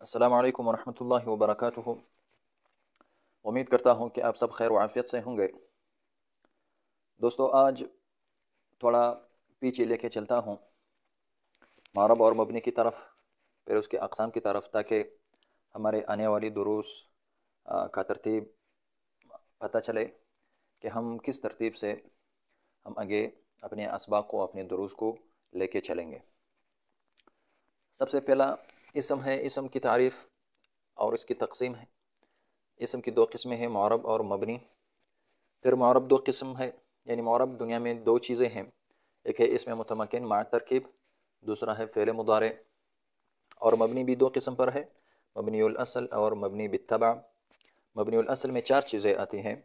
السلام علیکم ورحمۃ اللہ وبرکاتہ۔ امید کرتا ہوں کہ آپ سب خیر و عافیت سے ہوں گے۔ دوستو، آج تھوڑا پیچھے لے کے چلتا ہوں معرب اور مبنی کی طرف، پھر اس کے اقسام کی طرف، تاکہ ہمارے آنے والی دروس کا ترتیب پتہ چلے کہ ہم کس ترتیب سے ہم آگے اپنے اسباق کو، اپنے دروس کو لے کے چلیں گے۔ سب سے پہلا اسم ہے، اسم کی تعریف اور اس کی تقسیم ہے۔ اسم کی دو قسمیں ہیں، معرب اور مبنی۔ پھر معرب دو قسم ہے، یعنی معرب دنیا میں دو چیزیں ہیں، ایک ہے اسم متمکن مع ترکیب، دوسرا ہے فعل مضارع۔ اور مبنی بھی دو قسم پر ہے، مبنی الاصل اور مبنی بالتبع۔ مبنی الاصل میں چار چیزیں آتی ہیں،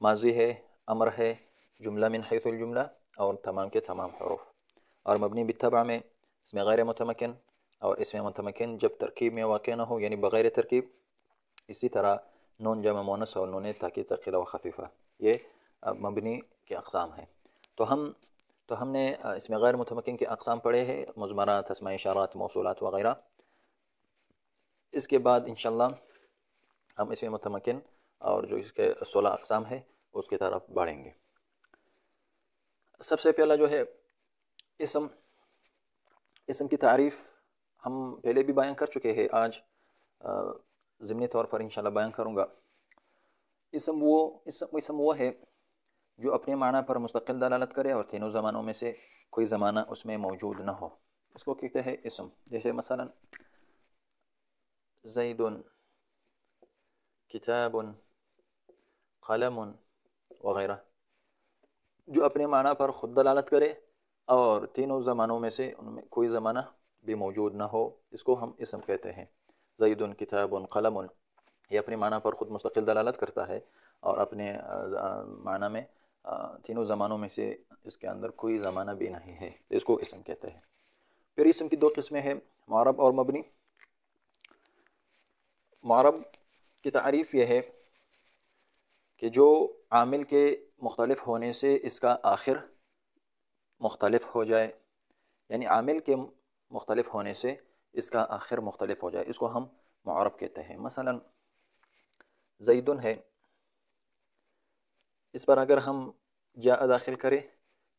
ماضی ہے، امر ہے، جملہ من حیث الجملہ، اور تمام کے تمام حروف۔ اور مبنی بالتبع میں اس میں غیر متمکن اور اس میں متمکن جب ترکیب میں واقع نہ ہو، یعنی بغیر ترکیب۔ اسی طرح نون جمع مؤنث اور نون تاکید ثقیلہ و خفیفہ، یہ مبنی کے اقسام ہیں۔ تو ہم نے اس میں غیر متمکن کے اقسام پڑھے ہیں، مضمرات، اسماء اشارات، موصولات وغیرہ۔ اس کے بعد انشاءاللہ ہم اس میں متمکن اور جو اس کے 16 اقسام ہیں اس کی طرف بڑھیں گے۔ سب سے پہلا جو ہے اسم کی تعریف ہم پہلے بھی بیان کر چکے ہیں، آج ضمنی طور پر انشاءاللہ بیان کروں گا۔ اسم وہ ہے جو اپنے معنی پر مستقل دلالت کرے اور تینوں زمانوں میں سے کوئی زمانہ اس میں موجود نہ ہو، اس کو کہتے ہیں اسم۔ جیسے مثلا زید، کتاب، قلم وغیرہ، جو اپنے معنی پر خود دلالت کرے اور تینوں زمانوں میں سے ان میں کوئی زمانہ بھی موجود نہ ہو، اس کو ہم اسم کہتے ہیں۔ زید، کتاب، قلم، یہ اپنے معنی پر خود مستقل دلالت کرتا ہے اور اپنے معنی میں تینوں زمانوں میں سے اس کے اندر کوئی زمانہ بھی نہیں ہے، اس کو اسم کہتے ہیں۔ پھر اسم کی دو قسمیں ہیں، معرب اور مبنی۔ معرب کی تعریف یہ ہے کہ جو عامل کے مختلف ہونے سے اس کا آخر مختلف ہو جائے، یعنی عامل کے مختلف ہونے سے اس کا آخر مختلف ہو جائے، اس کو ہم معرب کہتے ہیں۔ مثلا زیدن ہے، اس پر اگر ہم جاء داخل کریں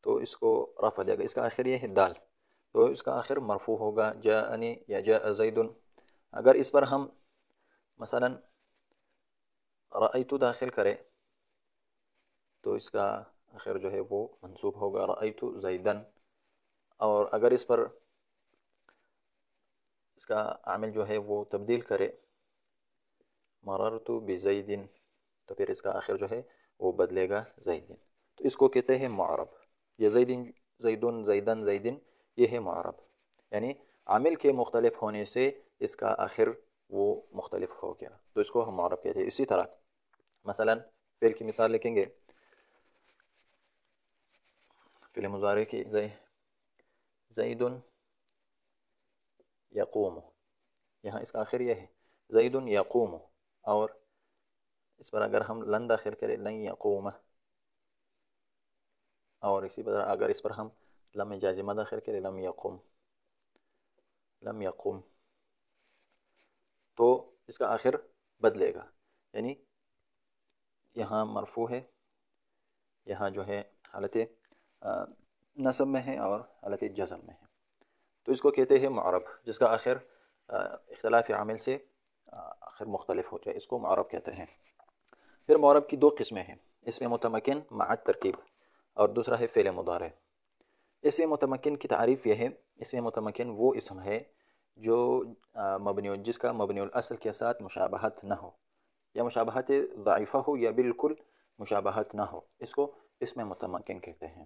تو اس کو رفع دے گا، اس کا آخر یہ ہے دال، تو اس کا آخر مرفوع ہوگا، جاءنی یا جاء زیدن۔ اگر اس پر ہم مثلا رأیت داخل کریں تو اس کا آخر جو ہے وہ منصوب ہوگا، رأیت زیدن۔ اور اگر اس پر اس کا عامل جو ہے وہ تبدیل کرے، مررت بزید، تو پھر اس کا آخر جو ہے وہ بدلے گا زیدن، تو اس کو کہتے ہیں معرب۔ یہ زیدن، زیدن، زیدن، زیدن، یہ ہے معرب، یعنی عامل کے مختلف ہونے سے اس کا آخر وہ مختلف ہو گیا، تو اس کو ہم معرب کہتے ہیں۔ اسی طرح مثلا فعل کی مثال لکھیں گے، فعل مضارع کی، زید یقوم، یہاں اس کا آخر یہ ہے زید یقوم، اور اس پر اگر ہم لن داخل کریں، لن یقوم، اور اسی طرح اگر اس پر ہم لم جازمہ داخل کریں، لم یقم، لم یقم، تو اس کا آخر بدلے گا، یعنی یہاں مرفوع ہے، یہاں جو ہے حالت نصب میں ہے اور حالت جزم میں ہے، تو اس کو کہتے ہیں معرب، جس کا آخر اختلاف عامل سے آخر مختلف ہو جائے، اس کو معرب کہتے ہیں۔ پھر معرب کی دو قسمیں ہیں، اسم متمکن مع ترکیب اور دوسرا ہے فعل مضارع۔ اسم متمکن کی تعریف یہ ہے، اسم متمکن وہ اسم ہے جو جس کا مبنی الاصل کے ساتھ مشابہت نہ ہو، یا مشابہت ضعیفہ ہو یا بالکل مشابہت نہ ہو، اس کو اسم متمکن کہتے ہیں۔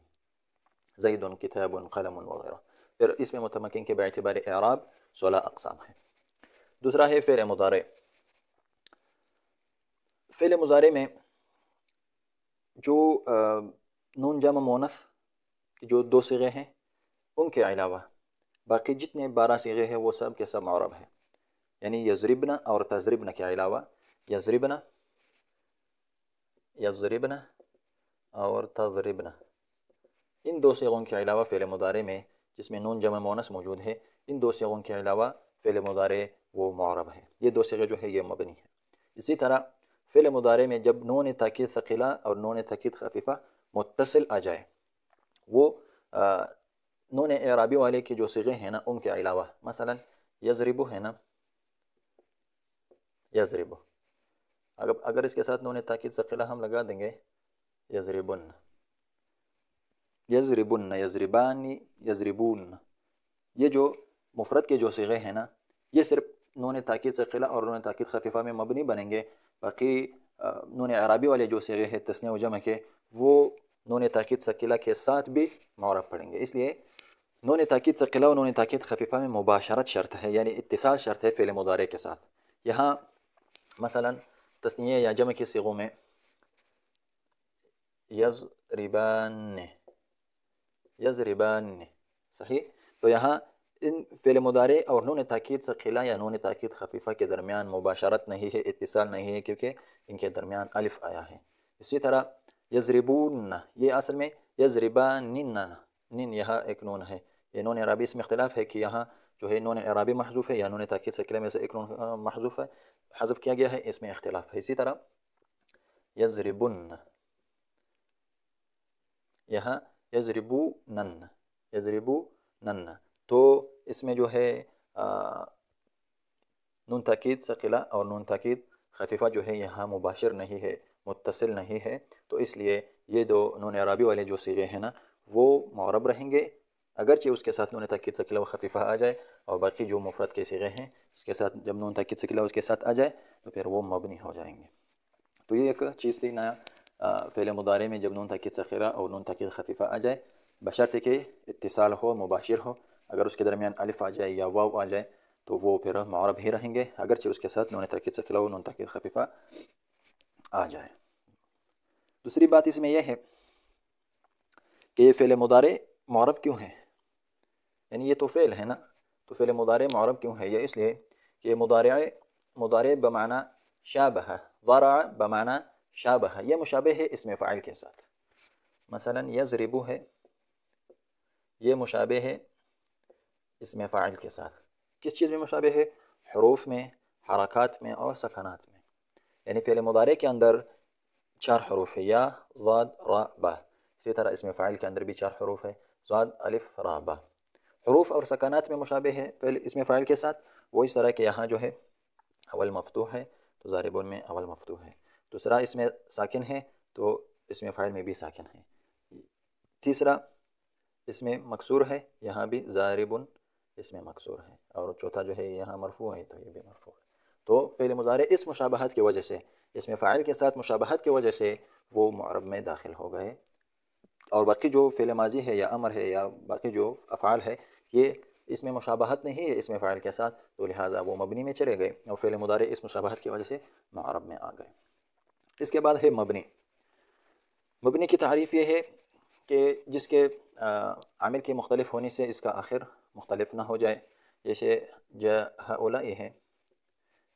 زید، کتاب، قلم وغیرہ۔ پھر اسم متمکن کے باعتبار اعراب 16 اقسام ہیں۔ دوسرا ہے فعل مضارع۔ فعل مضارع میں جو نون جمع مؤنث کی جو دو صیغے ہیں ان کے علاوہ باقی جتنے 12 صیغے ہیں وہ سب کے سب معرب ہیں، یعنی یضربن اور تضربن کے علاوہ یضربن، یضربن اور تضربن، ان دو صیغوں کے علاوہ فعل مضارع میں جس میں نون جمع مؤنث موجود ہے، ان دو صیغوں کے علاوہ فعل مضارع वो मुअरब है। ये दो सिगे जो है ये मबनी है। इसी तरह फ़िल मुदारे में जब नून ताकीद सकीला और नून ताकीद खफीफ़ा मुत्तसिल आ जाए, वो नून एराबी वाले की जो सिगे हैं ना उनके अलावा, मसलन यज़रिबु है ना, यज़रिबु, अगर इसके साथ नून ताकीद सकीला हम लगा देंगे, यज़रिबुन, यज़रिबुन, यज़रिबानी, यज़रिबून, ये जो मुफरद के जो सिगे हैं ना ये सिर्फ नून ताकीद सकीला और नून ताकीद खफीफ़ा में मबनी बनेंगे। बाकी नून अराबी वाले जो सिगे हैं तस्नीया व जमा के, वो नून ताकीद सकीला के साथ भी मुअरब पढ़ेंगे। इसलिए नून ताकीद सकीला और नून ताकीद खफीफ़ा में मुबाशरत शर्त है, यानी इत्तिसाल शर्त है फ़िल मुदारे के साथ। यहाँ मसलन तस्नीया या जमा के सिगों में यज़रिबान, यज़रिबान, सही। तो यहाँ इन फ़िल मुदारे और नून ताकीद सकीला या नून ताकीद खफीफ़ा के दरमियान मुबाशरत नहीं है, इत्तिसाल नहीं है, क्योंकि इनके दरमियान अलिफ आया है। इसी तरह यज़रिबून, ये असल में यज़रिबानिन, निन यहाँ एक नून है। ये नून अराबी इसमें इख्तिलाफ है कि यहाँ जो है नून अराबी महजूफ़ है या नून ताकीद सकीला में से एक नून महजूफ़ है, हज़फ किया गया है, इसमें इख्तिलाफ है। इसी तरह यज़रिबुन, यहाँ यज़रिबूनन, यज़रिबूनन, तो इसमें जो है नून ताकीद सकीला और नून ताकीद खफीफ़ा जो है यहाँ मुबाशिर नहीं है, मुत्तसिल नहीं है, तो इसलिए ये दो नून अराबी वाले जो सिगे हैं ना वो मुअरब रहेंगे, अगरचे उसके साथ नून ताकीद सकीला व खफीफ़ा आ जाए, और बाकी जो मुफरद के सिगे हैं इसके साथ जब नून ताकीद सकीला उसके साथ आ जाए तो फिर वो मबनी हो जाएंगे। तो ये एक चीज़ थी नया फ़िल मुदारे में जब नून ताकीद सकीला और नून ताकीद खफीफ़ा आ जाए, बशर्ते कि इत्तिसाल हो, मुबाशिर हो। अगर उसके दरमियान अलिफ आ जाए या वाव आ जाए तो वो फिर मुअरब ही रहेंगे, अगरचे उसके साथ नून ताकीद सकीला और नून ताकीद खफीफ़ा आ जाए। दूसरी बात इसमें यह है कि ये फ़िल मुदारे मुअरब क्यों है, यानी ये तो फ़िल है ना, तो फ़िल मुदारे मुअरब क्यों है? ये इसलिए कि मुदारे बमाना शाबह, ज़रअ बमाना शाबह, ये मुशाबह है इसमें फ़ाइल के साथ। मसलन यज़रिबु है, ये मुशाबह है इसमें फ़ाइल के साथ। किस चीज़ में मुशाबह है? हरूफ में, हरकत में और सकनात में। यानी फ़िल मुदारे के अंदर 4 हरूफ है, या, ज़ाद, रा, बा। इसी तरह इसमें फ़ाइल के अंदर भी 4 हरूफ है, ज़ाद, अलिफ, रा, बा। हरूफ और सकनात में मुशाबह है फिर इसमें फ़ाइल के साथ। वो इस तरह के यहाँ जो है अवल मफ्तूह है तो ज़ारिबुन में अवल मफ्तूह है, दूसरा इसमें साकिन है तो इसमें फ़ाइल में भी साकिन है, तीसरा इसमें मकसूर है, यहाँ भी ज़ारिबुन इसमें मकसूर है, और चौथा जो है यहाँ मरफू है तो ये भी मरफू है। तो फ़िल मुज़ारे इस मुशाबहत की वजह से, इसमें फ़ाइल के साथ मुशाबहत की वजह से वो मुअरब में दाखिल हो गए, और बाकी जो फ़िल माजी है या अमर है या बाकी जो अफ़आल है ये इसमें मुशाबहत नहीं है इसमें फ़ाइल के साथ, तो लिहाजा वो मबनी में चले गए और फ़िल मुदारे इस मुशाबहत की वजह से मुअरब में आ गए। इसके बाद है मबनी। मबनी की तारीफ़ ये है कि जिसके आमिल के मुख्तलिफ होने से इसका आखिर मुख्तलिफ ना हो जाए। जैसे जअउलाई है,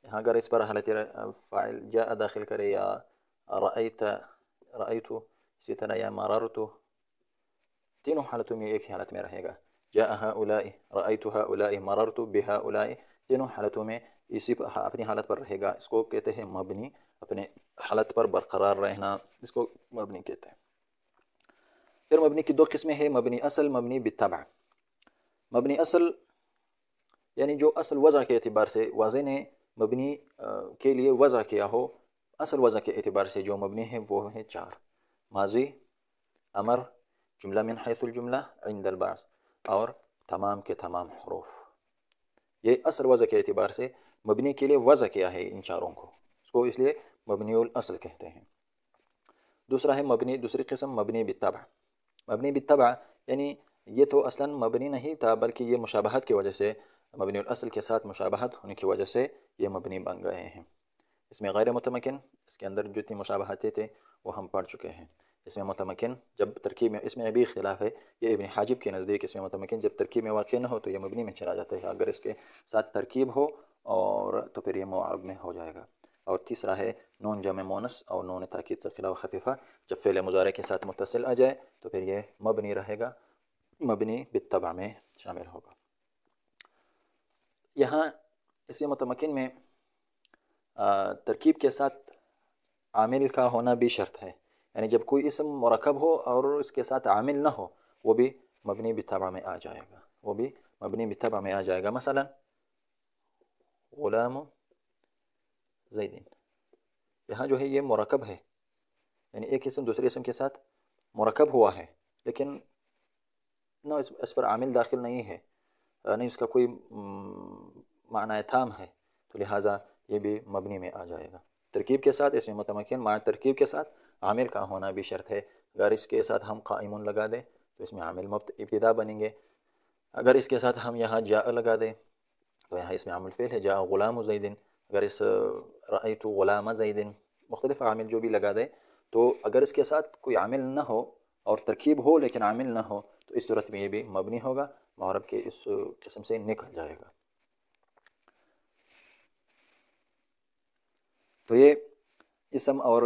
यहाँ अगर इस पर हालत फ़ाइल जा दाखिल करे या रअयतु, इसी तरह या मररतु, तीनों हालतों में एक ही हालत में रहेगा। जाअ हाउलाई, रअयतु हाउलाई, मररतु बिहाउलाई, तीनों हालतों में इसी अपनी हालत पर रहेगा। इसको कहते हैं मबनी, अपने हालत पर बरकरार रहना, इसको मबनी कहते हैं। फिर मबनी की 2 किस्में हैं, मबनी असल, मबनी बित्तबा। मबनी असल यानी जो असल वज़ा के एतबार से वाज़े ने मबनी के लिए वज़ा किया हो, असल वज़ा के एतबार से जो मबनी है वो है 4: माजी, अमर, जुमला मिन हैथुल जुमला, इंदल बास, और तमाम के तमाम हरूफ। ये असल वज़ा के एतबार से मबनी के लिए वज़ा किया है इन चारों को, इसको इसलिए मबनीउल असल कहते हैं। दूसरा है मबनी, दूसरी किस्म मबनी बित्तबा। मबनी बित्तबा यानी ये तो असलन मबनी नहीं था, बल्कि ये मुशाबहत की वजह से, मबनीउल असल के साथ मुशाबहत होने की वजह से ये मबनी बन गए हैं। इसमें गैर मुतमकिन, इसके अंदर जितनी मुशाबहतें थे वो हम पढ़ चुके हैं। इसमें मुतमकिन जब तरकीब में, इसमें भी इख्तिलाफ है, ये इब्न हाजिब के नज़दीक इसमें मुतमकिन जब तरकीब में वाक़ न हो तो ये मबनी में चला जाता है, अगर इसके साथ तरकीब हो और तो फिर ये मुअरब में हो जाएगा। और तीसरा है नून जमे मोनस और नून ताकीद सकीला व खफीफ़ा, जब फ़िल मुज़ारे के साथ मुत्तसिल आ जाए तो फिर ये मबनी रहेगा, मबनी बित्तबा में शामिल होगा। यहाँ इसम मुतमकिन में तरकीब के साथ आमिल का होना भी शर्त है, यानी जब कोई इसम मुरक्कब हो और इसके साथ आमिल ना हो वो भी मबनी बित्तबा में आ जाएगा, वो भी मबनी बित्तबा में आ जाएगा। मसलन गुलाम ज़ैदिन, यहाँ जो है ये मुरक्कब है, यानी एक इसम दूसरे इसम के साथ मुरक्कब हुआ है, लेकिन ना इस पर आमिल दाखिल नहीं है, नहीं उसका कोई माना थाम है, तो लिहाजा ये भी मबनी में आ जाएगा। तरकीब के साथ इसमें मुतमकिन मा तरकीब के साथ आमिल का होना भी शर्त है। अगर इसके साथ हम काइमुन लगा दें तो इसमें आमिल इब्तिदा बनेंगे, अगर इसके साथ हम यहाँ जा लगा दें तो यहाँ इसमें आमिल फ़ेल है, जा ग़ुलाम ज़ैदिन। अगर इस रअयतु ग़ुलाम ज़ैदिन मुख्तलिफ आमिल जो भी लगा दे, तो अगर इसके साथ कोई आमिल ना हो और तरकीब हो लेकिन आमिल ना हो तो इस सूरत में ये भी मबनी होगा, मुअर्रब के इस किस्म से निकल जाएगा। तो ये इसम और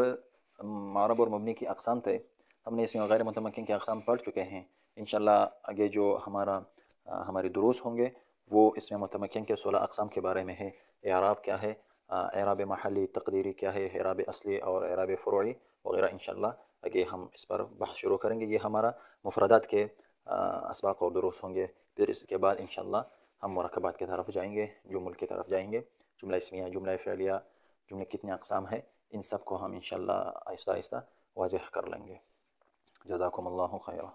मुअर्रब और मबनी की अक़साम थे, हमने इसमें गैर मुतमक्किन की अक़साम पढ़ चुके हैं। इंशाअल्लाह आगे जो हमारे दुरूस होंगे वो इसमें मुतमक्किन के 16 अक़साम के बारे में है। एराब क्या है, एराब महली तक़दीरी क्या है, एराब असली और एराब फ़ुरूई वगैरह, इंशाअल्लाह आगे हम इस पर बहस शुरू करेंगे। ये हमारा मुफ़रदात के असबाक़ और दुरूस होंगे। फिर इसके बाद इंशाअल्लाह हम मुरक्कबात की तरफ जाएंगे, जुमुल की तरफ जाएंगे, जुमला इस्मिया, जुमला फ़िअलिया, जुमले कितने अक़साम है, इन सब को हम इंशाअल्लाह आहिस्ता आहिस्ता वाज़ेह कर लेंगे। जज़ाकुमुल्लाहु खैरा।